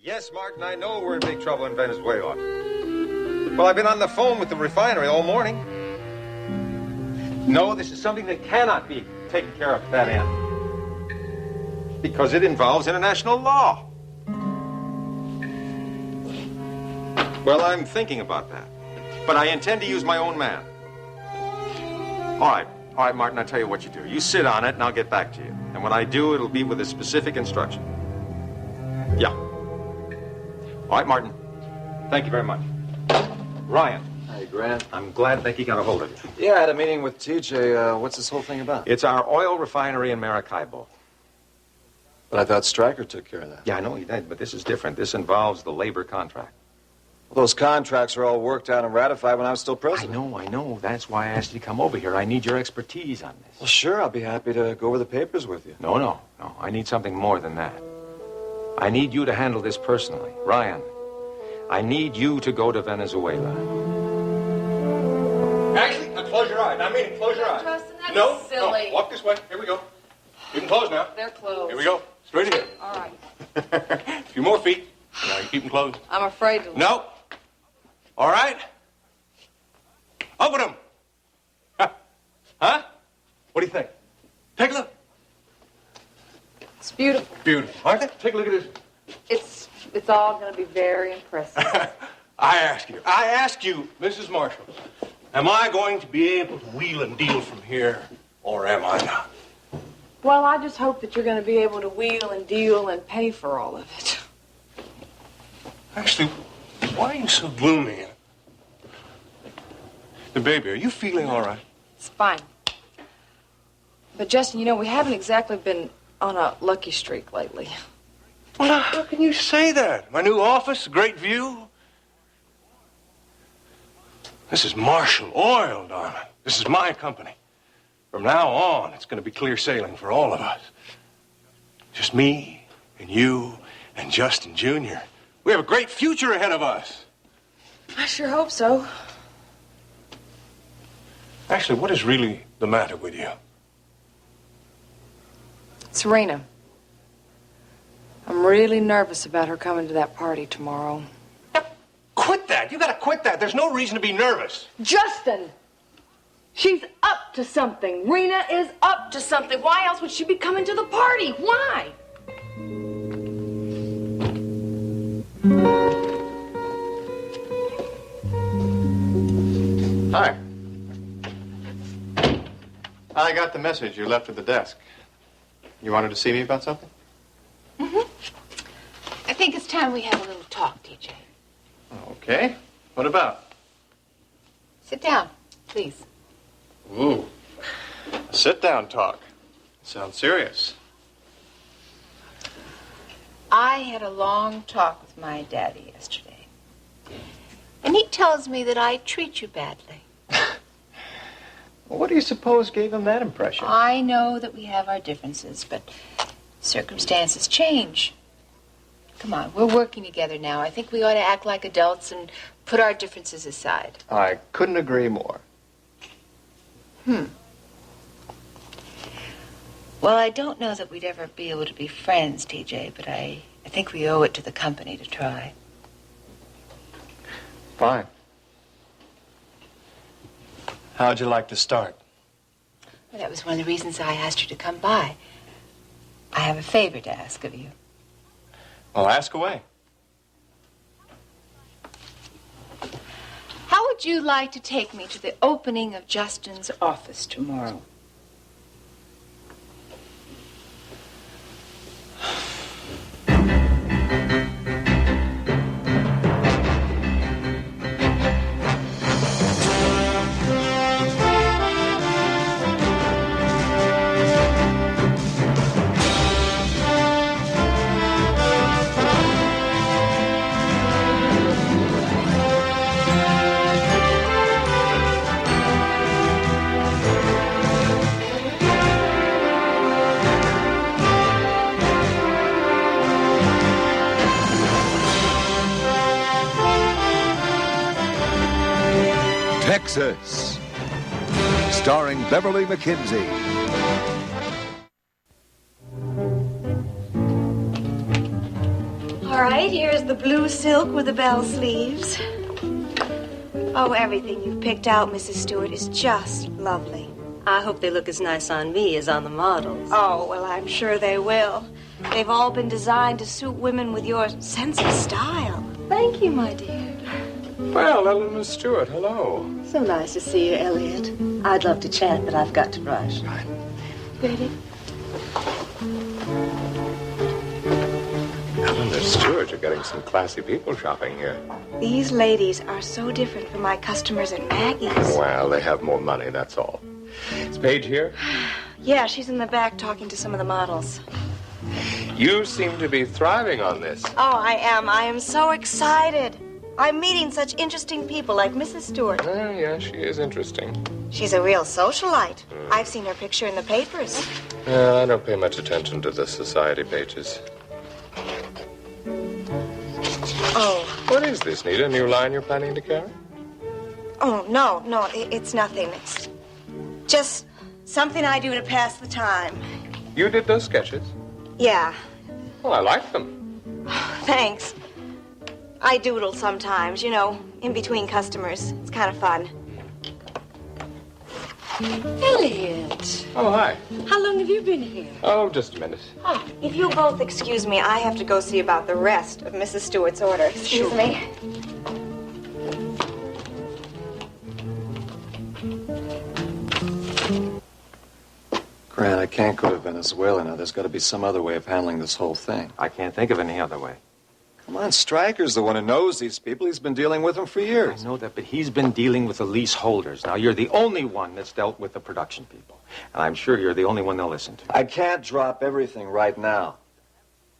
Yes, Martin, I know we're in big trouble in Venezuela. Well, I've been on the phone with the refinery all morning. No, this is something that cannot be taken care of at that end. Because it involves international law. Well, I'm thinking about that. But I intend to use my own man. All right, Martin, I'll tell you what you do. You sit on it, and I'll get back to you. And when I do, it'll be with a specific instruction. Yeah. All right, Martin. Thank you very much. Ryan. Hey, Grant. I'm glad Becky got a hold of you. Yeah, I had a meeting with TJ. What's this whole thing about? It's our oil refinery in Maracaibo. But I thought Stryker took care of that. Yeah, I know he did, but this is different. This involves the labor contract. Well, those contracts are all worked out and ratified when I was still president. I know. That's why I asked you to come over here. I need your expertise on this. Well, sure, I'll be happy to go over the papers with you. No. I need something more than that. I need you to handle this personally. Ryan, I need you to go to Venezuela. Actually, now close your eyes. I mean it. Close your eyes. Justin, that's No, silly. walk this way. Here we go. You can close now. They're closed. Here we go. Straight ahead. All right. A few more feet. Now you keep them closed. I'm afraid to. No. All right. Open them. Huh? What do you think? Take a look. It's beautiful. Beautiful, aren't they? Take a look at this. It's all going to be very impressive. I ask you, Mrs. Marshall, am I going to be able to wheel and deal from here, or am I not? Well, I just hope that you're going to be able to wheel and deal and pay for all of it. Actually, why are you so gloomy? Hey, baby, are you feeling all right? It's fine. But, Justin, you know, we haven't exactly been on a lucky streak lately. Well, now, how can you say that? My new office, great view. This is Marshall Oil, darling. This is my company. From now on, it's going to be clear sailing for all of us. Just me and you and Justin Jr. We have a great future ahead of us. I sure hope so. Actually, what is really the matter with you? Serena. I'm really nervous about her coming to that party tomorrow. Quit that. You got to quit that. There's no reason to be nervous. Justin! She's up to something. Rena is up to something. Why else would she be coming to the party? Why? Hi. I got the message you left at the desk. You wanted to see me about something? I think it's time we have a little talk, TJ. Okay. What about? Sit down, please. Ooh. Sit-down talk. Sounds serious. I had a long talk with my daddy yesterday. And he tells me that I treat you badly. Well, what do you suppose gave him that impression? I know that we have our differences, but circumstances change. Come on, we're working together now. I think we ought to act like adults and put our differences aside. I couldn't agree more. Well, I don't know that we'd ever be able to be friends, TJ, but I think we owe it to the company to try. Fine. How'd you like to start? Well, that was one of the reasons I asked you to come by. I have a favor to ask of you. Well, ask away. How would you like to take me to the opening of Justin's office tomorrow? Texas, starring Beverly McKinsey. All right, here's the blue silk with the bell sleeves. Oh, everything you've picked out, Mrs. Stewart, is just lovely. I hope they look as nice on me as on the models. Oh, well, I'm sure they will. They've all been designed to suit women with your sense of style. Thank you, my dear. Well, Ellen Miss Stewart, hello. So nice to see you, Elliot. I'd love to chat, but I've got to rush. Ready? Ellen Miss Stewart, you're getting some classy people shopping here. These ladies are so different from my customers at Maggie's. Well, they have more money, that's all. Is Paige here? Yeah, she's in the back talking to some of the models. You seem to be thriving on this. Oh, I am. I am so excited. I'm meeting such interesting people like Mrs. Stewart. Oh, yeah, she is interesting. She's a real socialite. I've seen her picture in the papers. Yeah, I don't pay much attention to the society pages. Oh. What is this, Nita? A new line you're planning to carry? Oh, no, it's nothing. It's just something I do to pass the time. You did those sketches? Yeah, Well, I like them. thanks. I doodle sometimes, you know, in between customers. It's kind of fun. Elliot, Oh, hi. how long have you been here? Oh, just a minute. If you'll both excuse me, I have to go see about the rest of Mrs. Stewart's order. Excuse me. Grant, I can't go to Venezuela now. There's got to be some other way of handling this whole thing. I can't think of any other way. Come on, Stryker's the one who knows these people. He's been dealing with them for I years. know that, but he's been dealing with the leaseholders. Now, you're the only one that's dealt with the production people. And I'm sure you're the only one they'll listen to. I can't drop everything right now.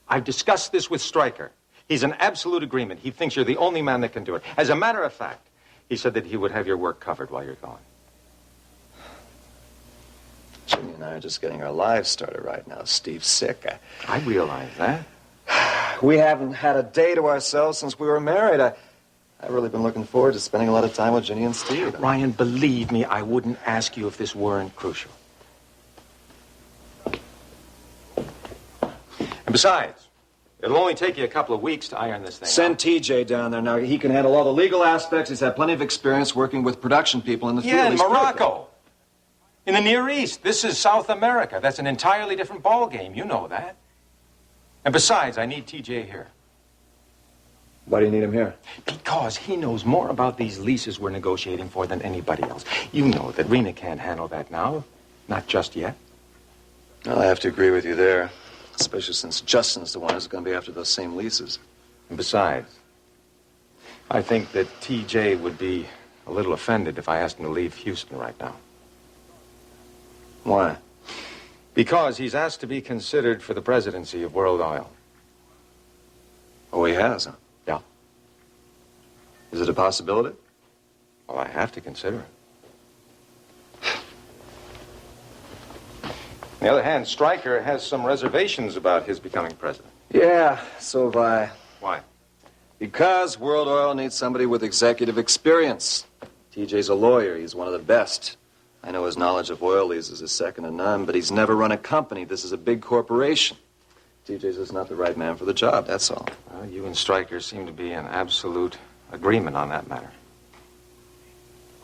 I've discussed this with Stryker. He's in absolute agreement. He thinks you're the only man that can do it. As a matter of fact, he said that he would have your work covered while you're gone. Jimmy and I are just getting our lives started right now. Steve's sick. I realize that. We haven't had a day to ourselves since we were married. I've really been looking forward to spending a lot of time with Ginny and Steve. Ryan, believe me, I wouldn't ask you if this weren't crucial. And besides, it'll only take you a couple of weeks to iron this thing Send out. TJ down there now. He can handle all the legal aspects. He's had plenty of experience working with production people in the field. Yeah, in He's perfect. Morocco. In the Near East. This is South America. That's an entirely different ballgame. You know that. And besides, I need TJ here. Why do you need him here? Because he knows more about these leases we're negotiating for than anybody else. You know that Rena can't handle that now. Not just yet. Well, I have to agree with you there. Especially since Justin's the one who's going to be after those same leases. And besides, I think that TJ would be a little offended if I asked him to leave Houston right now. Why? Because he's asked to be considered for the presidency of World Oil. Oh, he has, huh? Yeah. Is it a possibility? Well, I have to consider it. On the other hand, Stryker has some reservations about his becoming president. Yeah, so have I. Why? Because World Oil needs somebody with executive experience. TJ's a lawyer. He's one of the best. I know his knowledge of oil leases is second to none, but he's never run a company. This is a big corporation. TJ's just not the right man for the job, that's all. Well, you and Stryker seem to be in absolute agreement on that matter.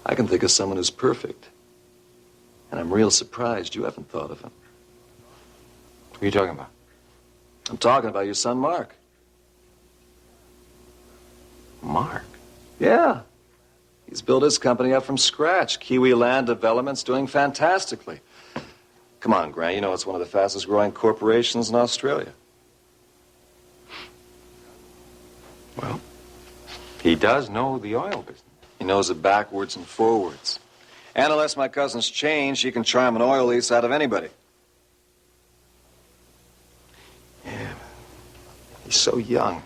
I can think of someone who's perfect. And I'm real surprised you haven't thought of him. Who are you talking about? I'm talking about your son, Mark. Mark? Yeah. He's built his company up from scratch. Kiwi Land Development's doing fantastically. Come on, Grant, you know it's one of the fastest growing corporations in Australia. Well, he does know the oil business. He knows it backwards and forwards. And unless my cousin's changed, he can charm an oil lease out of anybody. Yeah, he's so young.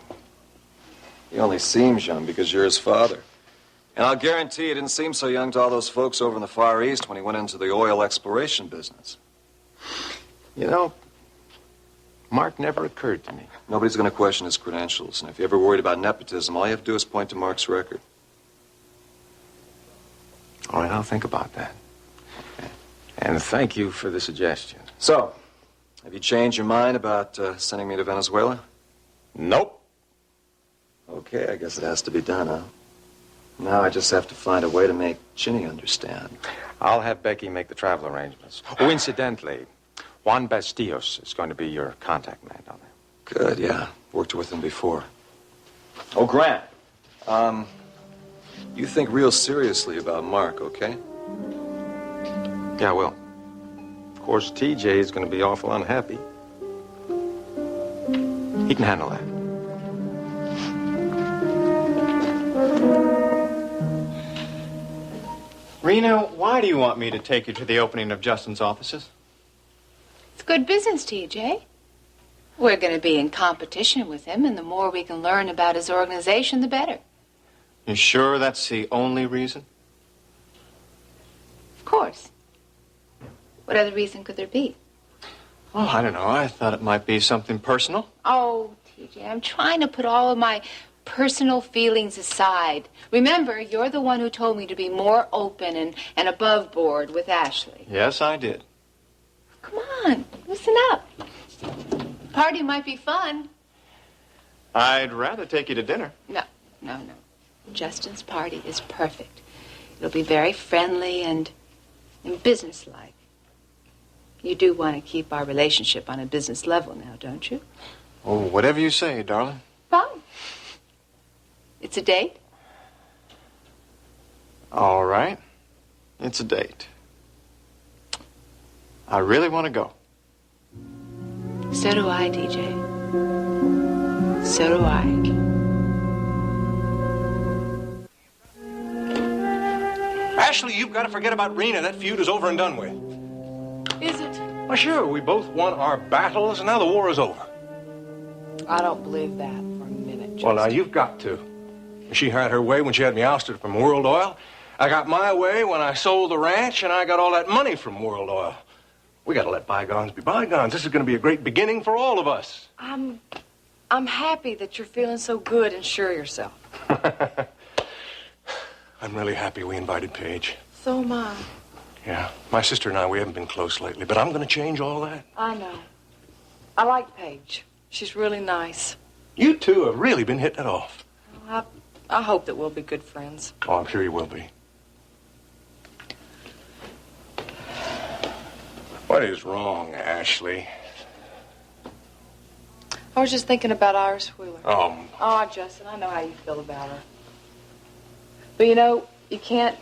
He only seems young because you're his father. And I'll guarantee he didn't seem so young to all those folks over in the Far East when he went into the oil exploration business. You know, Mark never occurred to me. Nobody's going to question his credentials. And if you're ever worried about nepotism, all you have to do is point to Mark's record. All right, I'll think about that. And thank you for the suggestion. So, have you changed your mind about sending me to Venezuela? Nope. Okay, I guess it has to be done, huh? Now I just have to find a way to make Ginny understand. I'll have Becky make the travel arrangements. Oh, incidentally, Juan Bastillos is going to be your contact man down there. Good, yeah. Worked with him before. Oh, Grant. You think real seriously about Mark, okay? Yeah, I will. Of course, TJ is going to be awful unhappy. He can handle that. Rena, why do you want me to take you to the opening of Justin's offices? It's good business, TJ. We're going to be in competition with him, and the more we can learn about his organization, the better. You sure that's the only reason? Of course. What other reason could there be? Oh, I don't know. I thought it might be something personal. Oh, TJ, I'm trying to put all of my personal feelings aside. Remember, you're the one who told me to be more open and above board with Ashley. Yes, I did. Come on, listen up. Party might be fun. I'd rather take you to dinner. No. Justin's party is perfect. It'll be very friendly and businesslike. You do want to keep our relationship on a business level now, don't you? Oh, whatever you say, darling. Fine. It's a date? All right. It's a date. I really want to go. So do I, DJ. So do I. Ashley, you've got to forget about Rena. That feud is over and done with. Is it? Well, sure, we both won our battles, and now the war is over. I don't believe that for a minute, Justin. Well, now, you've got to. She had her way when she had me ousted from World Oil. I got my way when I sold the ranch, and I got all that money from World Oil. We got to let bygones be bygones. This is going to be a great beginning for all of us. I'm happy that you're feeling so good and sure of yourself. I'm really happy we invited Paige. So am I. Yeah, my sister and I, we haven't been close lately, but I'm going to change all that. I know. I like Paige. She's really nice. You two have really been hitting it off. I hope that we'll be good friends. Oh, I'm sure you will be. What is wrong, Ashley? I was just thinking about Iris Wheeler. Oh, Justin, I know how you feel about her. But you know, you can't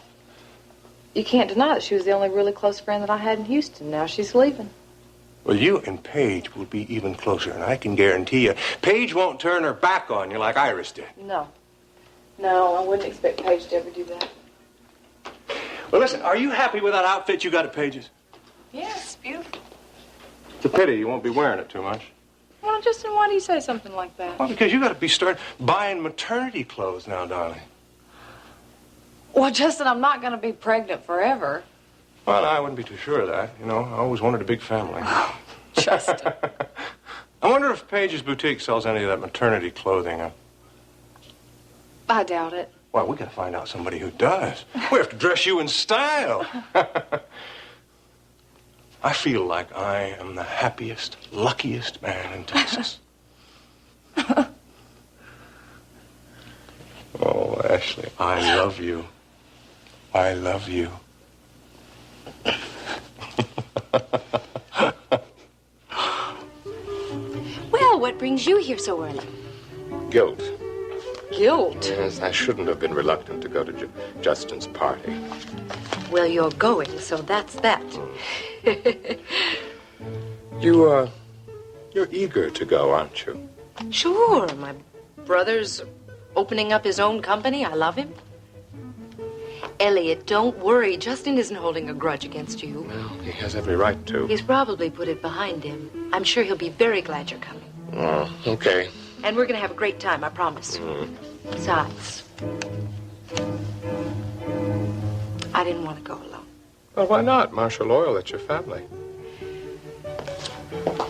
deny that she was the only really close friend that I had in Houston. Now she's leaving. Well, you and Paige will be even closer, and I can guarantee you, Paige won't turn her back on you like Iris did. No, I wouldn't expect Paige to ever do that. Well, listen, are you happy with that outfit you got at Paige's? Yes, beautiful. It's a pity you won't be wearing it too much. Well, Justin, why do you say something like that? Well, because you got to be start buying maternity clothes now, darling. Well, Justin, I'm not going to be pregnant forever. Well, I wouldn't be too sure of that. You know, I always wanted a big family. Oh, Justin. I wonder if Paige's boutique sells any of that maternity clothing. I doubt it. Well, we got to find out somebody who does. We have to dress you in style. I feel like I am the happiest, luckiest man in Texas. Oh, Ashley, I love you. I love you. Well, what brings you here so early? Guilt. Guilt? Yes, I shouldn't have been reluctant to go to Justin's party. Well, you're going, so that's that. You're eager to go, aren't you? Sure. My brother's opening up his own company. I love him. Elliot, don't worry. Justin isn't holding a grudge against you. Well, he has every right to. He's probably put it behind him. I'm sure he'll be very glad you're coming. Oh, okay. And we're going to have a great time, I promise. Besides, I didn't want to go alone. Well, why not? Marshal Oil, it's your family.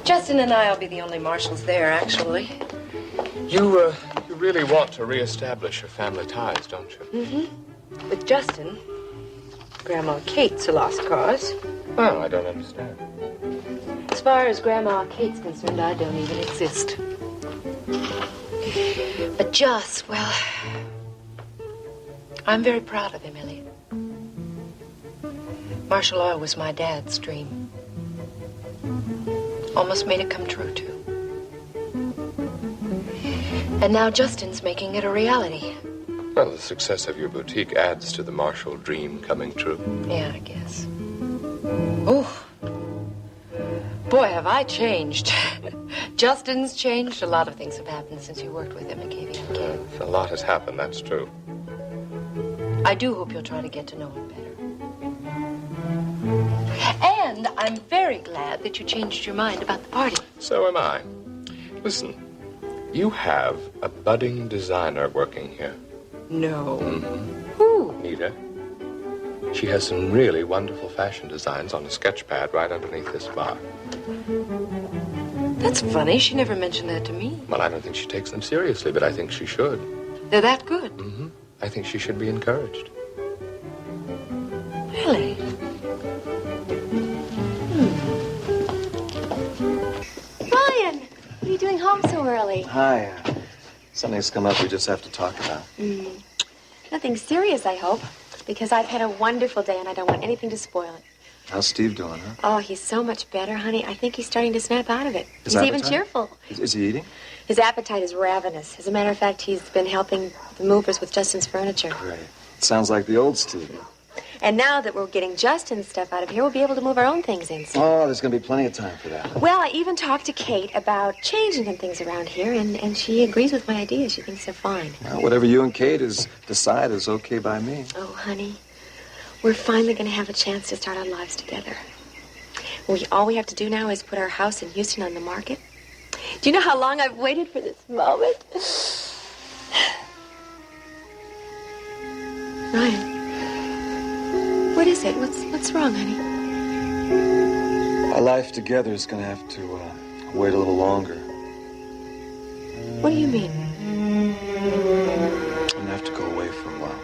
Justin and I will be the only marshals there, actually. You really want to reestablish your family ties, don't you? Mm-hmm. With Justin, Grandma Kate's a lost cause. Well, I don't understand. As far as Grandma Kate's concerned, I don't even exist. But Just, well, I'm very proud of him, Elliot. Marshall Oil was my dad's dream. Almost made it come true, too. And now Justin's making it a reality. Well, the success of your boutique adds to the Marshall dream coming true. Yeah, I guess. Oh, boy, have I changed. Justin's changed. A lot of things have happened since you worked with him at KVMK. A lot has happened, that's true. I do hope you'll try to get to know him better. And I'm very glad that you changed your mind about the party. So am I. Listen, you have a budding designer working here. No. Mm-hmm. Who? Nita. She has some really wonderful fashion designs on a sketch pad right underneath this bar. That's funny. She never mentioned that to me. Well, I don't think she takes them seriously, but I think she should. They're that good? Mm-hmm. I think she should be encouraged. Really? Ryan, what are you doing home so early? Hi. Something's come up we just have to talk about. Nothing serious, I hope, because I've had a wonderful day and I don't want anything to spoil it. How's Steve doing, huh? Oh, he's so much better, honey. I think he's starting to snap out of it. His He's even appetite? cheerful. Is he eating? His appetite is ravenous. As a matter of fact, he's been helping the movers with Justin's furniture. Great. Sounds like the old Steve. And now that we're getting Justin's stuff out of here, we'll be able to move our own things in. Oh, there's going to be plenty of time for that. Well, I even talked to Kate about changing some things around here, and she agrees with my ideas. She thinks they're fine. Well, whatever you and Kate decide is okay by me. Oh, honey, we're finally going to have a chance to start our lives together. All we have to do now is put our house in Houston on the market. Do you know how long I've waited for this moment? Ryan, what is it? What's wrong, honey? Our life together is going to have to wait a little longer. What do you mean? I'm going to have to go away for a while.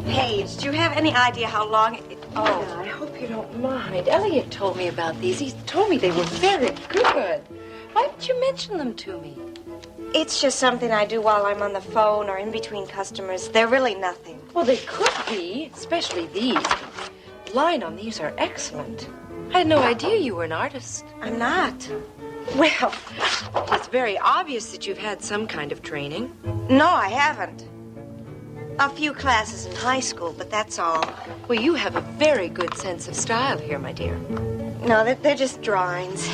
Paige, do you have any idea how long it... Oh, I hope you don't mind. Elliot told me about these. He told me they were very good. Why didn't you mention them to me? It's just something I do while I'm on the phone or in between customers. They're really nothing. Well, they could be, especially these. The line on these are excellent. I had no idea you were an artist. I'm not. Well, it's very obvious that you've had some kind of training. No, I haven't. A few classes in high school, but that's all. Well, you have a very good sense of style here, my dear. No, they're just drawings.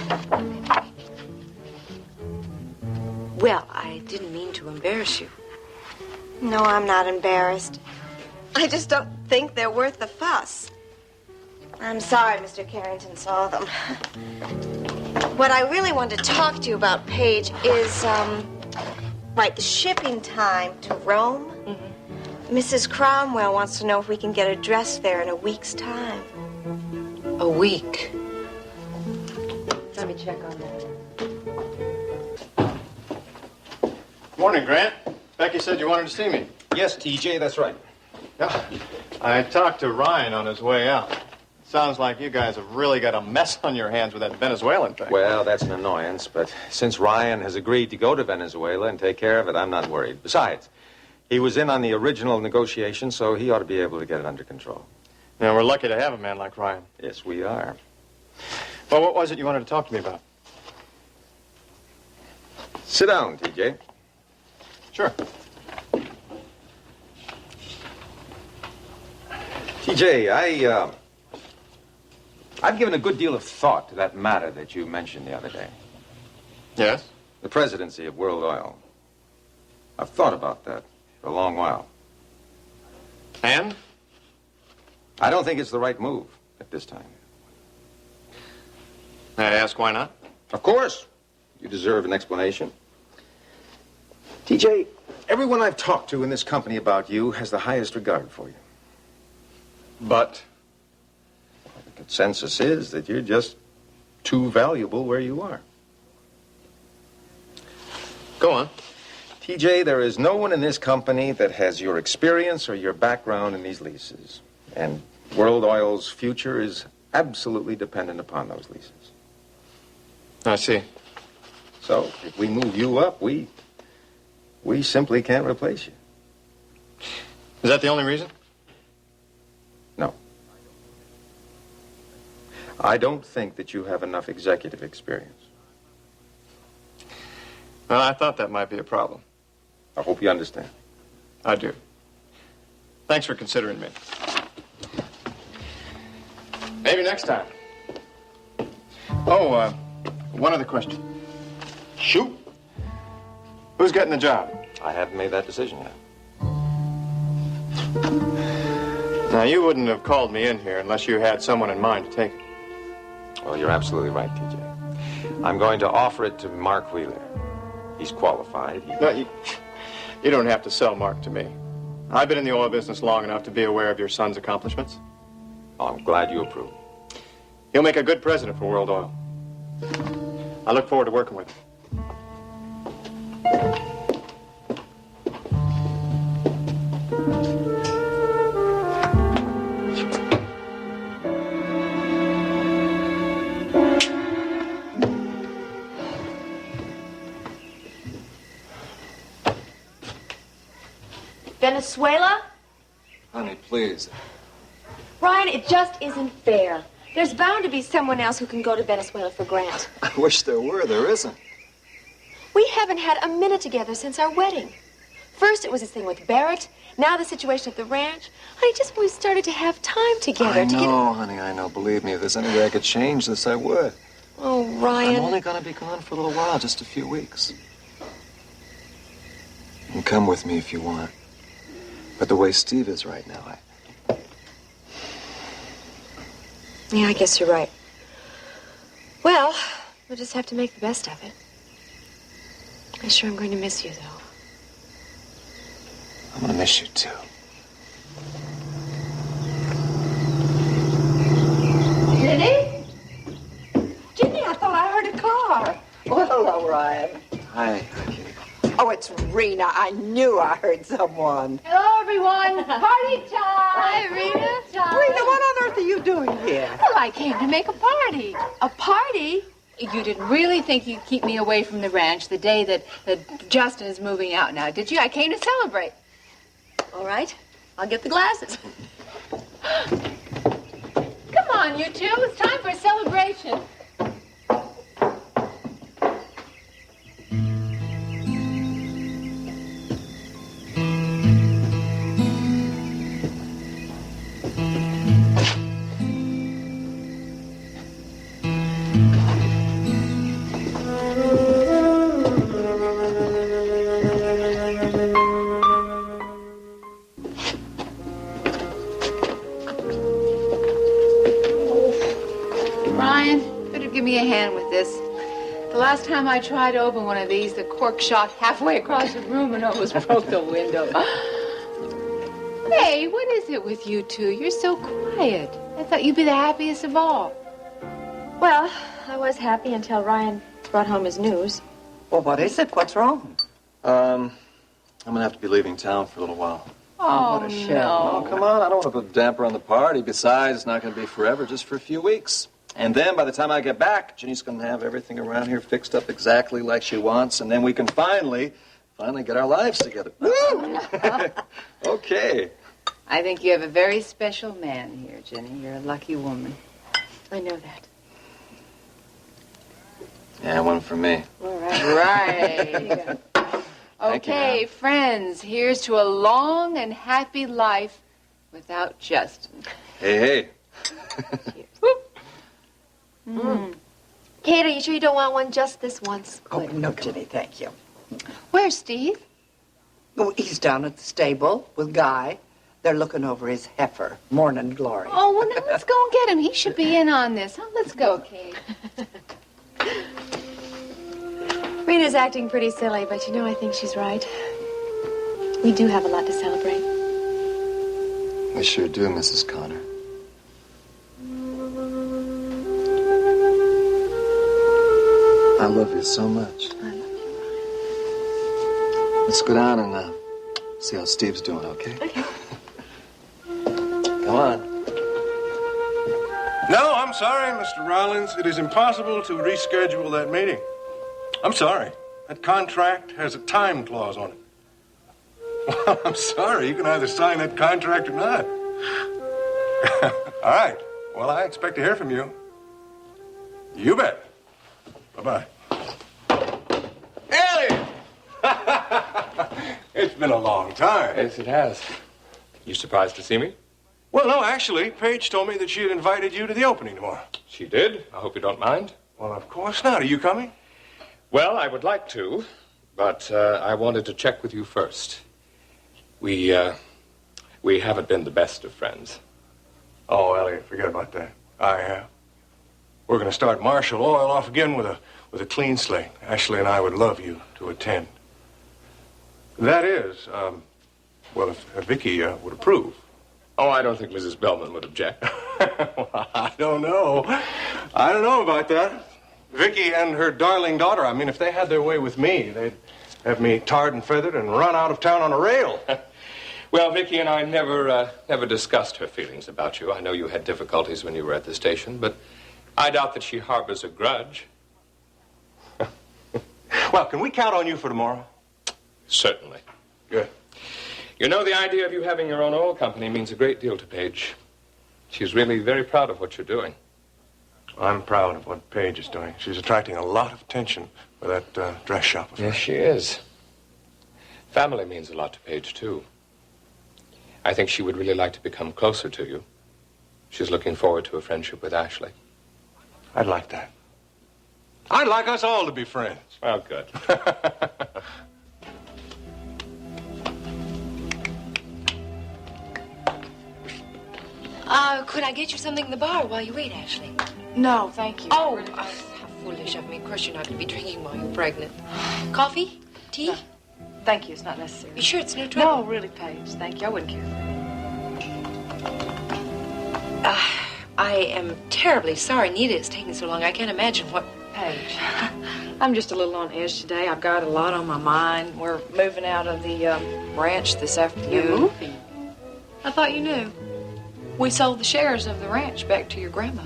Well, I didn't mean to embarrass you. No, I'm not embarrassed. I just don't think they're worth the fuss. I'm sorry Mr. Carrington saw them. What I really want to talk to you about, Paige, is, the shipping time to Rome. Mm-hmm. Mrs. Cromwell wants to know if we can get a dress there in a week's time. A week? Let me check on that. Morning, Grant. Becky said you wanted to see me. Yes, TJ, that's right. Yeah. I talked to Ryan on his way out. Sounds like you guys have really got a mess on your hands with that Venezuelan thing. Well, that's an annoyance, but since Ryan has agreed to go to Venezuela and take care of it, I'm not worried. Besides, he was in on the original negotiation, so he ought to be able to get it under control. Yeah, we're lucky to have a man like Ryan. Yes, we are. Well, what was it you wanted to talk to me about? Sit down, TJ. Sure. TJ, I've given a good deal of thought to that matter that you mentioned the other day. Yes? The presidency of World Oil. I've thought about that for a long while. And? I don't think it's the right move at this time. May I ask why not? Of course. You deserve an explanation. TJ, everyone I've talked to in this company about you has the highest regard for you. But? The consensus is that you're just too valuable where you are. Go on. TJ, there is no one in this company that has your experience or your background in these leases. And World Oil's future is absolutely dependent upon those leases. I see. So, if we move you up, we simply can't replace you. Is that the only reason? No. I don't think that you have enough executive experience. Well, I thought that might be a problem. I hope you understand. I do. Thanks for considering me. Maybe next time. Oh, one other question. Shoot. Who's getting the job? I haven't made that decision yet. Now, you wouldn't have called me in here unless you had someone in mind to take it. Well, you're absolutely right, TJ. I'm going to offer it to Mark Wheeler. He's qualified. No, you don't have to sell Mark to me. I've been in the oil business long enough to be aware of your son's accomplishments. Oh, I'm glad you approve. He'll make a good president for World Oil. I look forward to working with him. Venezuela? Honey, please. Ryan, it just isn't fair. There's bound to be someone else who can go to Venezuela for Grant. I wish there were. There isn't. We haven't had a minute together since our wedding. First it was this thing with Barrett, now the situation at the ranch. Honey, just when we started to have time together I know, honey, I know. Believe me, if there's any way I could change this, I would. Oh, Ryan. I'm only going to be gone for a little while, just a few weeks. You can come with me if you want. But the way Steve is right now, Yeah, I guess you're right. Well, we'll just have to make the best of it. I sure am going to miss you, though. I'm going to miss you, too. Jenny? Jenny, I thought I heard a car. Well, hello, Ryan. Hi. Oh, it's Rena. I knew I heard someone. Hello, everyone. Party time. Hi, Rita. Rena, what on earth are you doing here? Well, I came to make a party. A party? You didn't really think you'd keep me away from the ranch the day that Justin is moving out now, did you? I came to celebrate. All right. I'll get the glasses. Come on, you two. It's time for a celebration. Give me a hand with this. The last time I tried to open one of these, the cork shot halfway across the room and almost broke the window. Hey, what is it with you two? You're so quiet. I thought you'd be the happiest of all. Well, I was happy until Ryan brought home his news. Well, what is it? What's wrong? I'm going to have to be leaving town for a little while. Oh, what a shame. Oh, come on. I don't want to put a damper on the party. Besides, it's not going to be forever, just for a few weeks. And then by the time I get back, Ginny's going to have everything around here fixed up exactly like she wants, and then we can finally get our lives together. Woo! Okay. I think you have a very special man here, Jenny. You're a lucky woman. I know that. Yeah, one for me. All right. Okay, friends, here's to a long and happy life without Justin. Hey. Kate, are you sure you don't want one just this once? Oh, no, Jenny, thank you. Where's Steve? Oh, he's down at the stable with Guy. They're looking over his heifer, Morning Glory. Oh, well, now let's go and get him. He should be in on this. Oh, let's go, Kate. Rena's acting pretty silly, but you know, I think she's right. We do have a lot to celebrate. We sure do, Mrs. Connor. I love you so much. I love you, Let's go down and see how Steve's doing, okay? Okay. Come on. No, I'm sorry, Mr. Rollins. It is impossible to reschedule that meeting. I'm sorry. That contract has a time clause on it. Well, I'm sorry. You can either sign that contract or not. All right. Well, I expect to hear from you. You bet. Bye-bye. Ellie! It's been a long time. Yes, it has. You surprised to see me? Well, no, actually, Paige told me that she had invited you to the opening tomorrow. She did. I hope you don't mind. Well, of course not. Are you coming? Well, I would like to, but I wanted to check with you first. We haven't been the best of friends. Oh, Elliot, forget about that. I have. We're going to start Marshall Oil off again with a clean slate. Ashley and I would love you to attend. That is, well, if Vicky would approve. Oh, I don't think Mrs. Bellman would object. Well, I don't know. I don't know about that. Vicky and her darling daughter, I mean, if they had their way with me, they'd have me tarred and feathered and run out of town on a rail. Well, Vicky and I never discussed her feelings about you. I know you had difficulties when you were at the station, but I doubt that she harbors a grudge. Well, can we count on you for tomorrow? Certainly. Good. You know, the idea of you having your own oil company means a great deal to Paige. She's really very proud of what you're doing. I'm proud of what Paige is doing. She's attracting a lot of attention with that dress shop of hers. Yes, she is. Family means a lot to Paige, too. I think she would really like to become closer to you. She's looking forward to a friendship with Ashley. I'd like that. I'd like us all to be friends. Well, good. Could I get you something in the bar while you wait, Ashley? No, thank you. Oh, how foolish of me. Of course you're not going to be drinking while you're pregnant. Coffee? Tea? No. Thank you, it's not necessary. You sure it's no trouble? No, really, Paige, thank you. I wouldn't care. I am terribly sorry Nita is taking so long. I can't imagine what... Paige, I'm just a little on edge today. I've got a lot on my mind. We're moving out of the ranch this afternoon. You're moving? I thought you knew. We sold the shares of the ranch back to your grandma.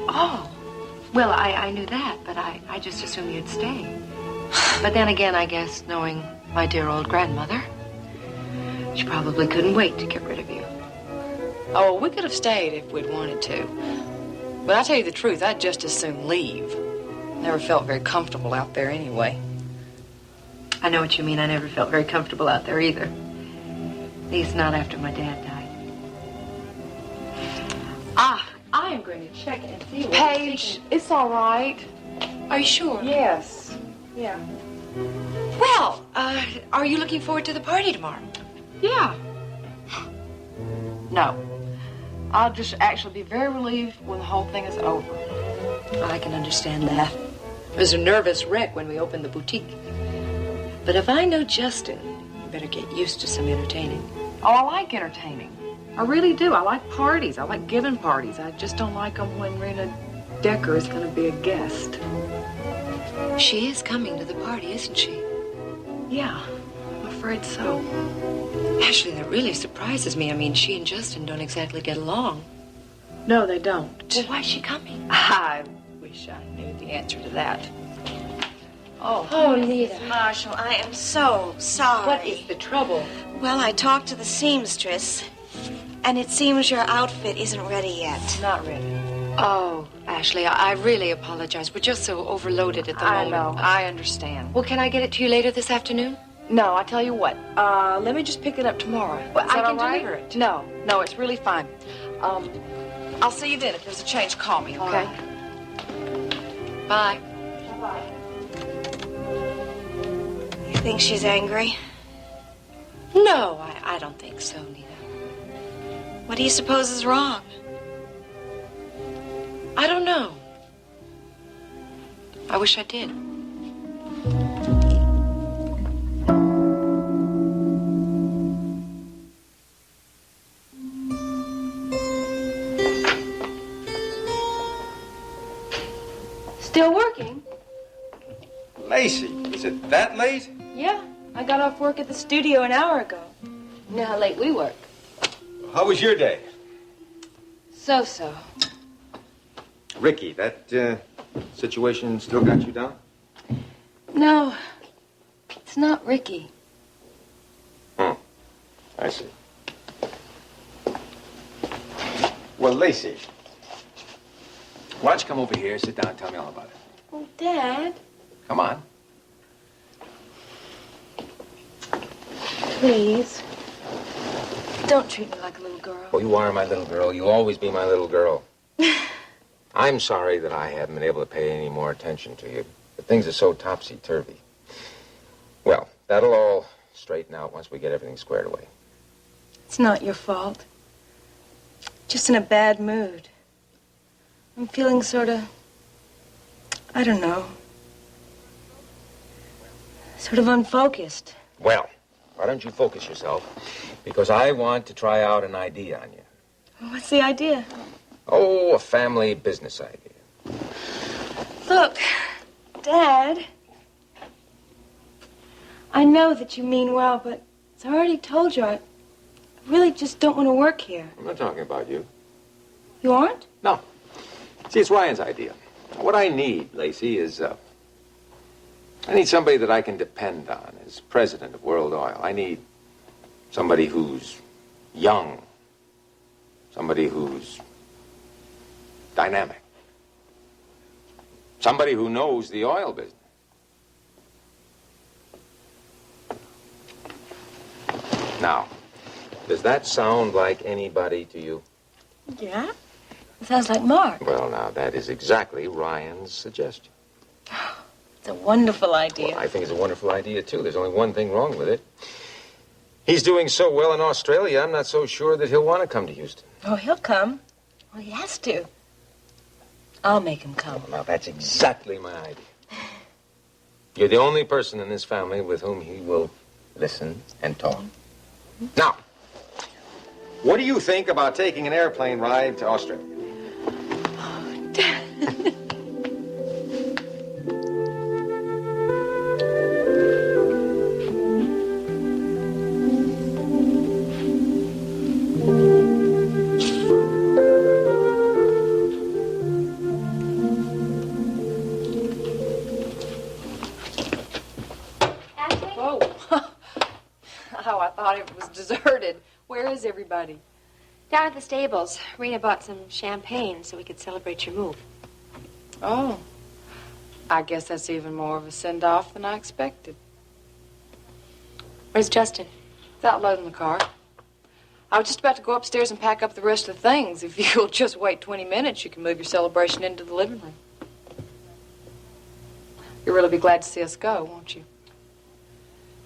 Oh. Well, I knew that, but I just assumed you'd stay. But then again, I guess, knowing my dear old grandmother, she probably couldn't wait to get rid of you. Oh, we could have stayed if we'd wanted to. But I'll tell you the truth, I'd just as soon leave. Never felt very comfortable out there anyway. I know what you mean. I never felt very comfortable out there either. At least not after my dad died. I am going to check and see what Paige, it's all right. Are you sure? Yes. Yeah. Well, are you looking forward to the party tomorrow? Yeah. No. I'll just actually be very relieved when the whole thing is over. I can understand that. I was a nervous wreck when we opened the boutique. But if I know Justin, you better get used to some entertaining. Oh, I like entertaining. I really do. I like parties. I like giving parties. I just don't like them when Rena Decker is going to be a guest. She is coming to the party, isn't she? Yeah, I'm afraid so. Ashley, that really surprises me. I mean, she and Justin don't exactly get along. No, they don't. Well, why is she coming? I wish I knew the answer to that. Oh, Nita. Marshall, I am so sorry. What is the trouble? Well, I talked to the seamstress, and it seems your outfit isn't ready yet. Not ready. Oh, Ashley, I really apologize. We're just so overloaded at the moment. I know. I understand. Well, can I get it to you later this afternoon? No, I tell you what. Let me just pick it up tomorrow. Well, Is that I can all right? deliver it. No, it's really fine. I'll see you then. If there's a change, call me, okay? All right. Bye. Bye-bye. You think she's angry? No, I don't think so, Nita. What do you suppose is wrong? I don't know. I wish I did. Still working? Lacey, is it that late? Yeah. I got off work at the studio an hour ago. You know how late we work. How was your day? So-so. Ricky, that situation still got you down? No, it's not Ricky. I see. Well, Lacey, why don't you come over here, sit down, and tell me all about it? Oh, Dad. Come on. Please. Don't treat me like a little girl. Oh, you are my little girl. You'll always be my little girl. I'm sorry that I haven't been able to pay any more attention to you. But things are so topsy-turvy. Well, that'll all straighten out once we get everything squared away. It's not your fault. Just in a bad mood. I'm feeling sort of, I don't know, sort of unfocused. Well, why don't you focus yourself? Because I want to try out an idea on you. What's the idea? Oh, a family business idea. Look, Dad, I know that you mean well, but as I already told you, I really just don't want to work here. I'm not talking about you. You aren't? No. See, it's Ryan's idea. What I need, Lacey, is, I need somebody that I can depend on as president of World Oil. I need somebody who's young, somebody who's dynamic, somebody who knows the oil business. Now, does that sound like anybody to you? Yeah. It sounds like Mark. Well, now, that is exactly Ryan's suggestion. It's a wonderful idea. Well, I think it's a wonderful idea, too. There's only one thing wrong with it. He's doing so well in Australia, I'm not so sure that he'll want to come to Houston. Oh, he'll come. Well, he has to. I'll make him come. Well, now, that's exactly my idea. You're the only person in this family with whom he will listen and talk. Now, what do you think about taking an airplane ride to Australia? Oh, I thought it was deserted. Where is everybody? Down at the stables. Rena bought some champagne so we could celebrate your move. Oh. I guess that's even more of a send-off than I expected. Where's Justin? He's out loading the car. I was just about to go upstairs and pack up the rest of the things. If you'll just wait 20 minutes, you can move your celebration into the living room. You'll really be glad to see us go, won't you?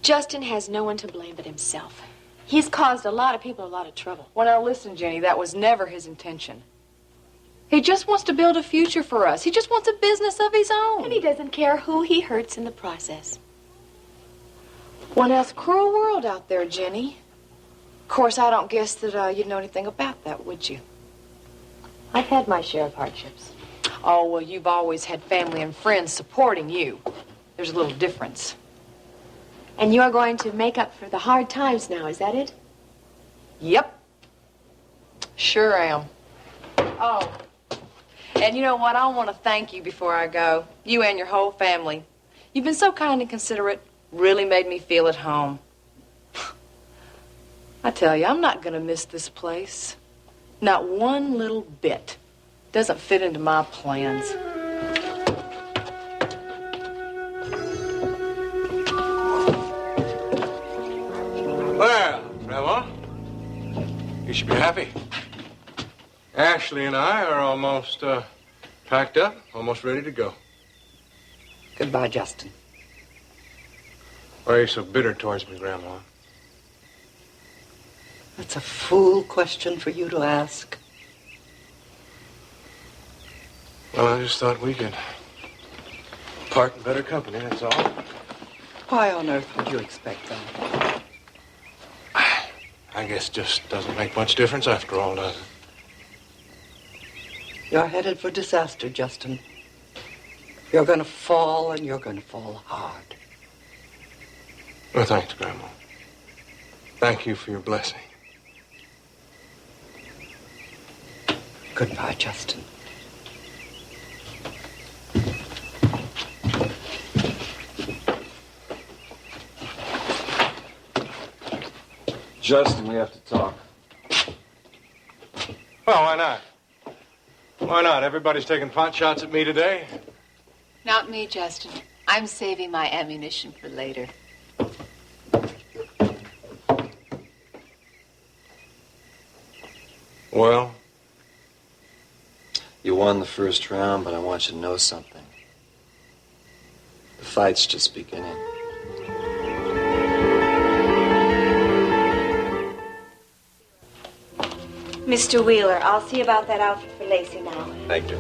Justin has no one to blame but himself. He's caused a lot of people a lot of trouble. Well, now listen, Jenny, that was never his intention. He just wants to build a future for us. He just wants a business of his own. And he doesn't care who he hurts in the process. Well, now, it's a cruel world out there, Jenny. Of course, I don't guess that you'd know anything about that, would you? I've had my share of hardships. Oh, well, you've always had family and friends supporting you. There's a little difference. And you're going to make up for the hard times now, is that it? Yep. Sure am. Oh, and you know what? I want to thank you before I go. You and your whole family. You've been so kind and considerate. Really made me feel at home. I tell you, I'm not going to miss this place. Not one little bit. Doesn't fit into my plans. Well, Trevor, you should be happy. Ashley and I are almost packed up, almost ready to go. Goodbye, Justin. Why are you so bitter towards me, Grandma? That's a fool question for you to ask. Well, I just thought we could part in better company, that's all. Why on earth would you expect that? I guess just doesn't make much difference after all, does it? You're headed for disaster, Justin. You're going to fall, and you're going to fall hard. Well, thanks, Grandma. Thank you for your blessing. Goodbye, Justin. Justin, we have to talk. Well, why not? Why not? Everybody's taking pot shots at me today. Not me, Justin. I'm saving my ammunition for later. Well? You won the first round, but I want you to know something. The fight's just beginning. Mr. Wheeler, I'll see about that outfit for Lacey now. Thank you.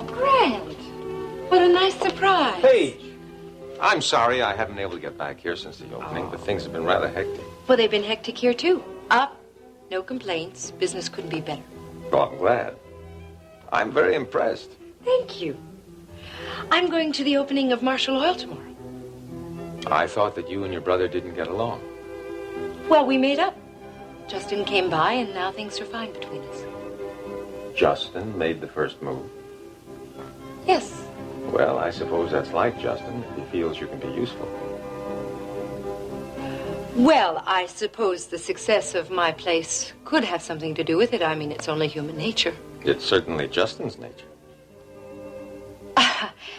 Grant! What a nice surprise. Paige! I'm sorry I haven't been able to get back here since the opening, but things have been rather hectic. Well, they've been hectic here, too. Up, no complaints. Business couldn't be better. Oh, I'm glad. I'm very impressed. Thank you. I'm going to the opening of Marshall Oil tomorrow. I thought that you and your brother didn't get along. Well, we made up. Justin came by, and now things are fine between us. Justin made the first move. Yes. Well, I suppose that's like Justin, if he feels you can be useful. Well, I suppose the success of my place could have something to do with it. I mean, it's only human nature. It's certainly Justin's nature.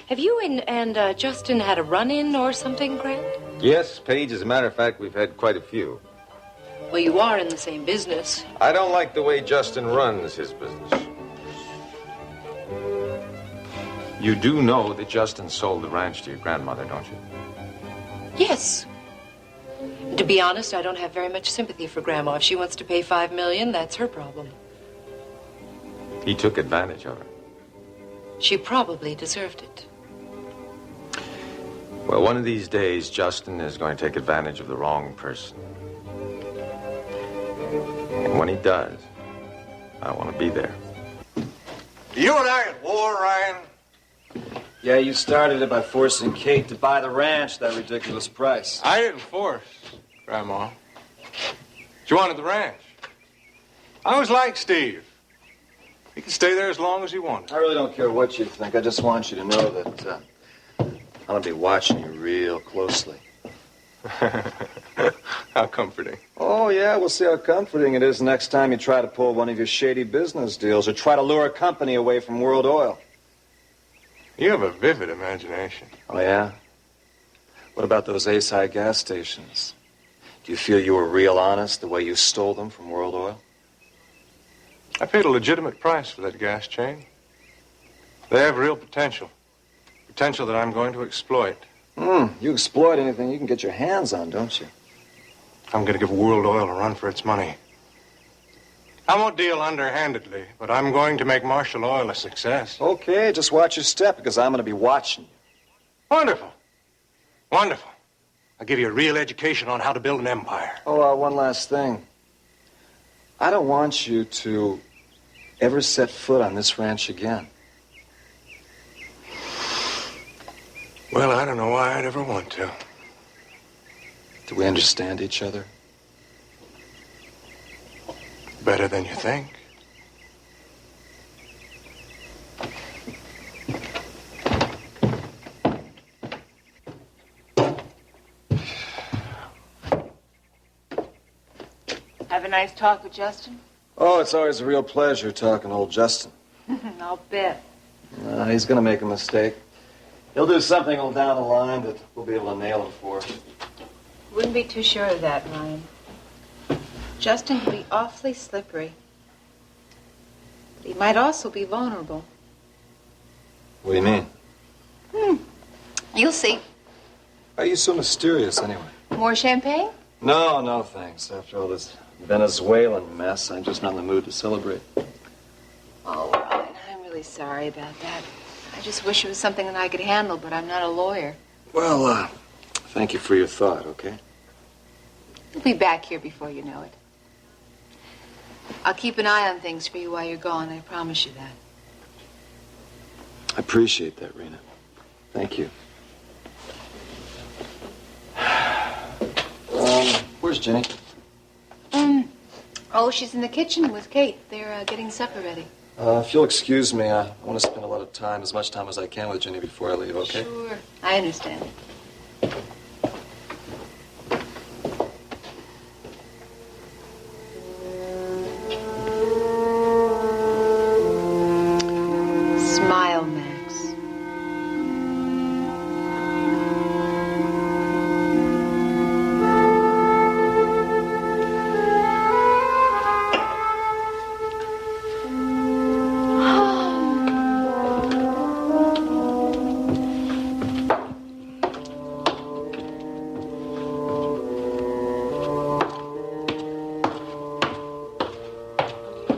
Have you and Justin had a run-in or something, Grant? Yes, Paige, as a matter of fact, we've had quite a few. Well, you are in the same business. I don't like the way Justin runs his business. You do know that Justin sold the ranch to your grandmother, don't you? Yes. To be honest, I don't have very much sympathy for Grandma. If she wants to pay $5 million, that's her problem. He took advantage of her. She probably deserved it. Well, one of these days, Justin is going to take advantage of the wrong person. And when he does, I want to be there. You and I at war, Ryan? Yeah, you started it by forcing Kate to buy the ranch at that ridiculous price. I didn't force, Grandma. She wanted the ranch. I was like Steve. He could stay there as long as he wanted. I really don't care what you think. I just want you to know that I'm going to be watching you real closely. How comforting. Oh, yeah, we'll see how comforting it is next time you try to pull one of your shady business deals or try to lure a company away from World Oil. You have a vivid imagination. Oh, yeah? What about those A-side gas stations? Do you feel you were real honest the way you stole them from World Oil? I paid a legitimate price for that gas chain. They have real potential. Potential that I'm going to exploit. You exploit anything you can get your hands on, don't you? I'm going to give World Oil a run for its money. I won't deal underhandedly, but I'm going to make Marshall Oil a success. Okay, just watch your step, because I'm going to be watching you. Wonderful. Wonderful. I'll give you a real education on how to build an empire. Oh, one last thing. I don't want you to ever set foot on this ranch again. Well, I don't know why I'd ever want to. Do we understand each other? Better than you think. Have a nice talk with Justin? Oh, it's always a real pleasure talking to old Justin. I'll bet. He's going to make a mistake. He'll do something down the line that we'll be able to nail him for. Wouldn't be too sure of that, Ryan. Justin can be awfully slippery. But he might also be vulnerable. What do you mean? You'll see. Why are you so mysterious, anyway? More champagne? No, thanks. After all this Venezuelan mess, I'm just not in the mood to celebrate. Oh, Ryan, I'm really sorry about that. I just wish it was something that I could handle, but I'm not a lawyer. Well, thank you for your thought, okay? We'll be back here before you know it. I'll keep an eye on things for you while you're gone, I promise you that. I appreciate that, Rena. Thank you. Where's Jenny? Oh, she's in the kitchen with Kate. They're getting supper ready. If you'll excuse me, I want to spend a lot of time, as much time as I can with Jenny before I leave, okay? Sure. I understand. Smile, Max.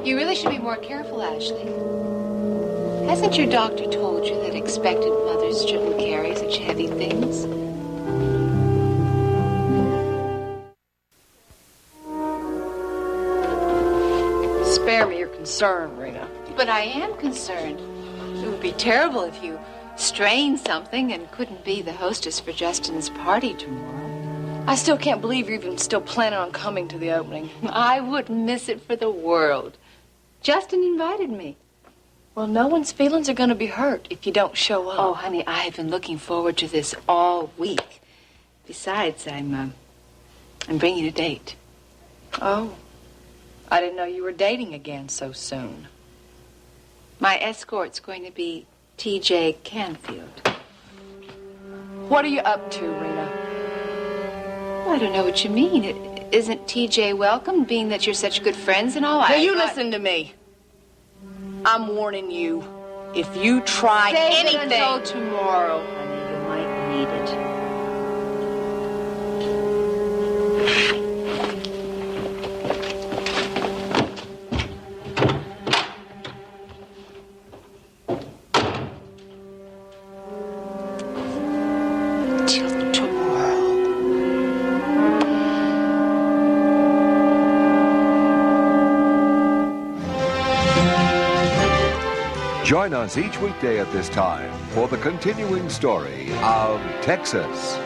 You really should be more careful, Ashley. Hasn't your doctor told you that expectant mothers shouldn't carry such heavy things? Spare me your concern, Rena. But I am concerned. It would be terrible if you strained something and couldn't be the hostess for Justin's party tomorrow. I still can't believe you're even still planning on coming to the opening. I wouldn't miss it for the world. Justin invited me. Well, no one's feelings are going to be hurt if you don't show up. Oh, honey, I have been looking forward to this all week. Besides, I'm bringing a date. Oh. I didn't know you were dating again so soon. My escort's going to be T.J. Canfield. What are you up to, Rena? Well, I don't know what you mean. Isn't T.J. welcome, being that you're such good friends and all? Now, you listen to me. I'm warning you. If you try Save anything... it until tomorrow, honey. You might need it. Till tomorrow. Join us each weekday at this time for the continuing story of Texas.